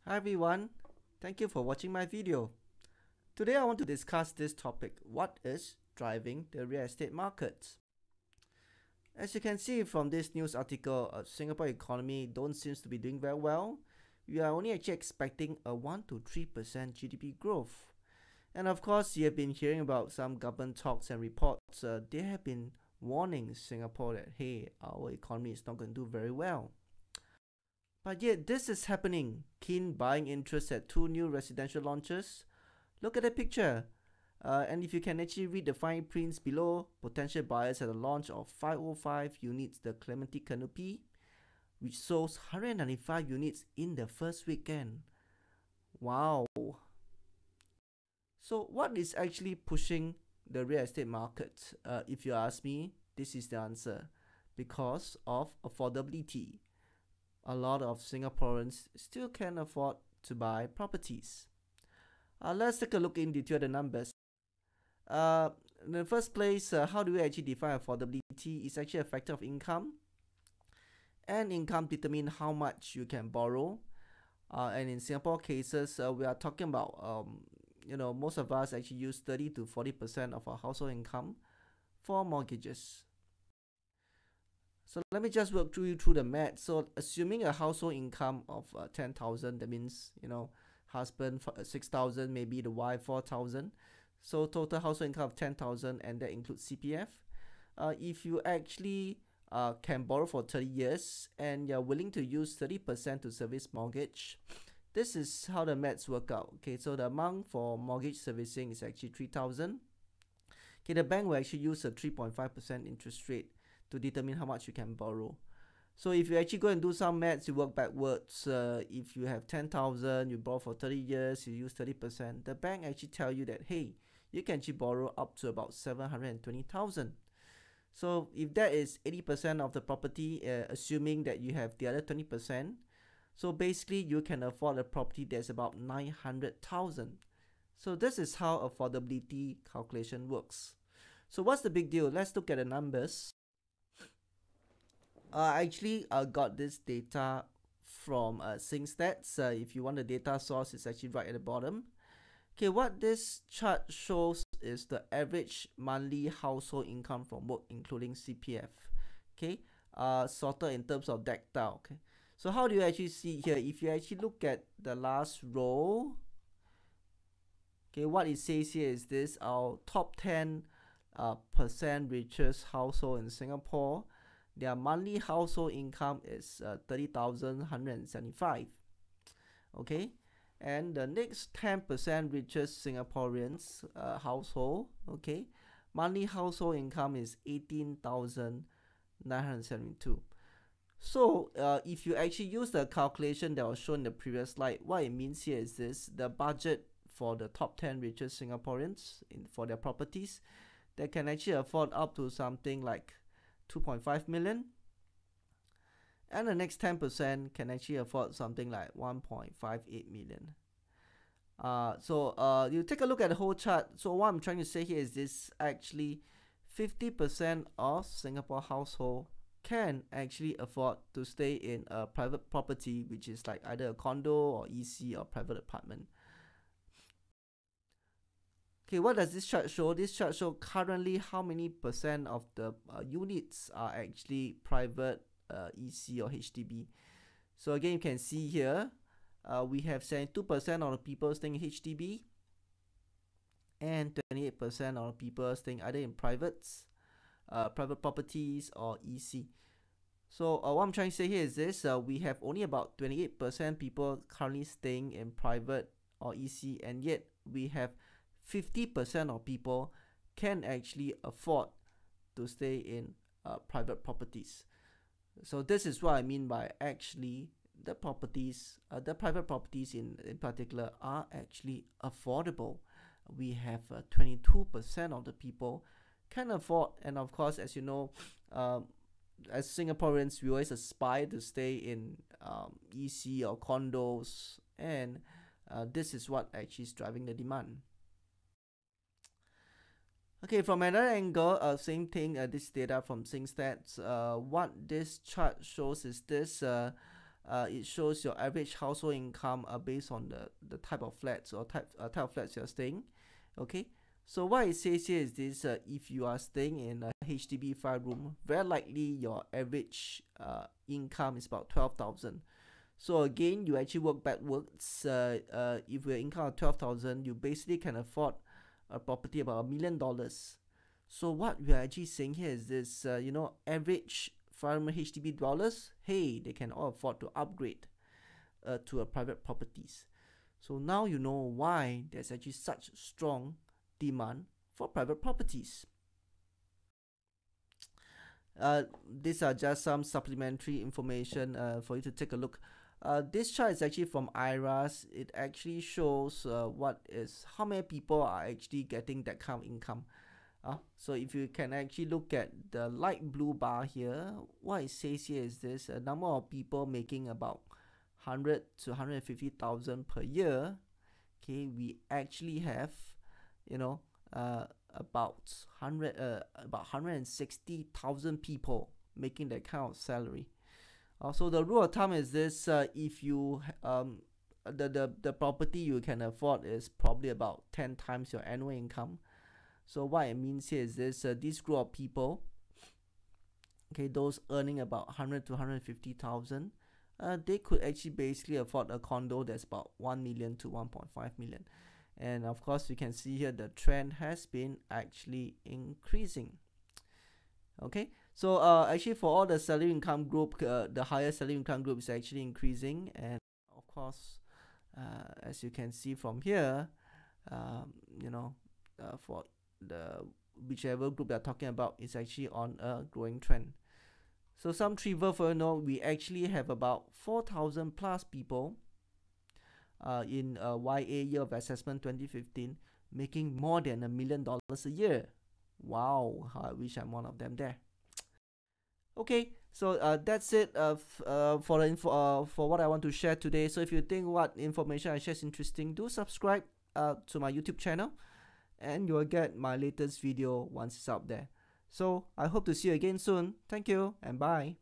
Hi everyone, thank you for watching my video. Today I want to discuss this topic, what is driving the real estate market? As you can see from this news article, Singapore economy don't seems to be doing very well. We are only actually expecting a 1 to 3% GDP growth. And of course, you have been hearing about some government talks and reports. They have been warning Singapore that, hey, our economy is not going to do very well. But yet, this is happening. Keen buying interest at two new residential launches. Look at the picture. And if you can actually read the fine prints below, potential buyers at the launch of 505 units, the Clementi Canopy, which sells 195 units in the first weekend. Wow. So, what is actually pushing the real estate market? If you ask me, this is the answer. Because of affordability. A lot of Singaporeans still can afford to buy properties. Let's take a look in detail the numbers. In the first place, how do we actually define affordability? It's actually a factor of income, and income determine how much you can borrow. And in Singapore cases, we are talking about most of us actually use 30 to 40% of our household income for mortgages. So let me just work through the math. So assuming a household income of 10,000, that means husband 6,000, maybe the wife 4,000. So total household income of 10,000, and that includes CPF. If you actually can borrow for 30 years and you're willing to use 30% to service mortgage, this is how the maths work out. Okay, so the amount for mortgage servicing is actually 3,000. Okay, the bank will actually use a 3.5% interest rate to determine how much you can borrow. So if you actually go and do some maths, you work backwards. If you have 10,000, you borrow for 30 years, you use 30%, the bank actually tell you that, hey, you can actually borrow up to about 720,000. So if that is 80% of the property, assuming that you have the other 20%, so basically you can afford a property that's about 900,000. So this is how affordability calculation works. So what's the big deal? Let's look at the numbers. Actually, I got this data from SingStats. If you want the data source, it's actually right at the bottom. Okay, what this chart shows is the average monthly household income from work, including CPF. Okay, sorted in terms of dectile. Okay, so how do you actually see here? If you actually look at the last row, okay, what it says here is this: our top 10 percent richest household in Singapore, their monthly household income is 30,175. Okay, and the next 10% richest Singaporeans household, okay, monthly household income is 18,972. So if you actually use the calculation that was shown in the previous slide, what it means here is this: the budget for the top 10 richest Singaporeans for their properties, they can actually afford up to something like 2.5 million, and the next 10% can actually afford something like 1.58 million. So you take a look at the whole chart. So what I'm trying to say here is this: actually 50% of Singapore household can actually afford to stay in a private property, which is like either a condo or EC or private apartment. Okay, what does this chart show? This chart shows currently how many percent of the units are actually private, EC or HDB. So again, you can see here, we have 72% of the people staying in HDB and 28% of the people staying either in privates, private properties or EC. So what I'm trying to say here is this: we have only about 28% people currently staying in private or EC, and yet we have 50% of people can actually afford to stay in private properties. So this is what I mean by actually the properties, the private properties in particular, are actually affordable. We have 22% of the people can afford, and of course, as you know, as Singaporeans, we always aspire to stay in EC or condos, and this is what actually is driving the demand. Okay, from another angle, same thing, this data from SingStats, what this chart shows is this: it shows your average household income based on the type of flats or type of flats you're staying. Okay, so what it says here is this: if you are staying in a HDB 5-room, very likely your average income is about 12,000. So again, you actually work backwards. If your income of 12,000, you basically can afford a property about $1 million. So what we are actually saying here is this: average 5-room HDB dwellers, hey, they can all afford to upgrade to a private properties. So now you know why there's actually such strong demand for private properties. These are just some supplementary information for you to take a look. This chart is actually from IRAS. It actually shows how many people are actually getting that kind of income. So if you can actually look at the light blue bar here, what it says here is this: a number of people making about 100 to 150,000 per year. Okay, we actually have, about 160,000 people making that kind of salary. So the rule of thumb is this: if you the property you can afford is probably about 10 times your annual income. So what it means here is this: this group of people, okay, those earning about 100 to 150,000, they could actually basically afford a condo that's about 1 million to 1.5 million. And of course, you can see here the trend has been actually increasing. Okay, so actually for all the salary income group, the higher salary income group is actually increasing. And of course, as you can see from here, for the whichever group they're talking about is actually on a growing trend. So some trivial for we actually have about 4,000 plus people in YA Year of Assessment 2015 making more than $1 million a year. Wow, I wish I'm one of them there. Okay, so that's it for the info for what I want to share today. So if you think what information I share is interesting, do subscribe to my YouTube channel, and you'll get my latest video once it's out there. So I hope to see you again soon. Thank you and bye.